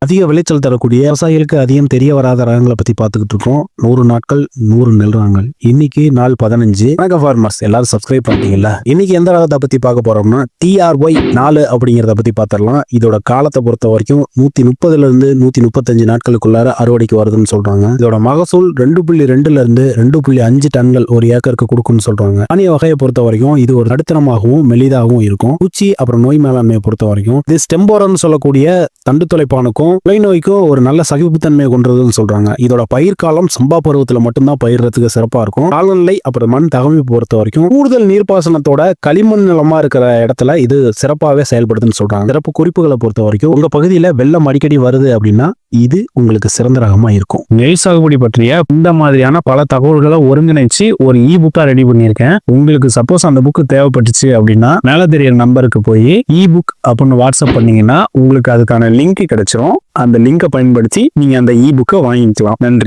அதிக விளைச்சல் தரக்கூடிய விவசாயிகளுக்கு அதிகம் தெரிய வராத ரகங்களை பத்தி பார்த்துக்கிட்டு இருக்கோம். 100 நாட்கள் 100 நெல் ரகங்கள். இன்னைக்கு நாள் 15. வணக்கம் ஃபார்மர்ஸ், எல்லாரும் சப்ஸ்கிரைப் பண்ணிட்டீங்களா? இன்னைக்கு எந்த ரகத்தை பத்தி பார்க்க போறோம்னா TRY 4 அப்படிங்கிறத பத்தி பார்த்துடலாம். இதோட காலத்தை பொறுத்த வரைக்கும் 130 இருந்து 135 நாட்களுக்குள்ளார அறுவடைக்கு வருதுன்னு சொல்றாங்க. இதோட மகசூல் 2.2 இருந்து 2.5 டன்கள் ஒரு ஏக்கருக்கு கொடுக்கும்னு சொல்றாங்க. தானிய வகையை பொறுத்த வரைக்கும் இது ஒரு நடுத்தரமாகவும் மெலிதாகவும் இருக்கும். பூச்சி அப்புறம் நோய் மேலாண்மையை பொறுத்த வரைக்கும் இது ஸ்டெம்போரன் சொல்லக்கூடிய தண்டு தொலைப்பானுக்கும் நோய் நோய்க்கும் ஒரு நல்ல சகிப்புத்தன்மையை கொண்டதுன்னு சொல்றாங்க. இதோட பயிர் காலம் சம்பா பருவத்துல மட்டும்தான் பயிர்றதுக்கு சிறப்பா இருக்கும். காலநிலை அப்புறம் மண் தகவமைப்பு பொறுத்த வரைக்கும் கூடுதல் நீர்ப்பாசனத்தோட களிமண் நிலமா இருக்கிற இடத்துல இது சிறப்பாகவே செயல்படுதுன்னு சொல்றாங்க. சிறப்பு குறிப்புகளை பொறுத்த வரைக்கும் உங்க பகுதியில வெள்ளம் அடிக்கடி வருது அப்படின்னா இது உங்களுக்கு சிறந்த ரகமா இருக்கும். நெல் சாகுபடி பற்றிய இந்த மாதிரியான பல தகவல்களை ஒருங்கிணைச்சு ஒரு புக்கா ரெடி பண்ணியிருக்கேன். உங்களுக்கு சப்போஸ் அந்த புக்கு தேவைப்பட்டுச்சு அப்படின்னா மேல தெரியற நம்பருக்கு போய் புக் அப்படின்னு வாட்ஸ்அப் பண்ணீங்கன்னா உங்களுக்கு அதுக்கான லிங்க் கிடைச்சிரும். அந்த லிங்கை பயன்படுத்தி நீங்க அந்த புக்கை வாங்கிக்கலாம். நன்றி.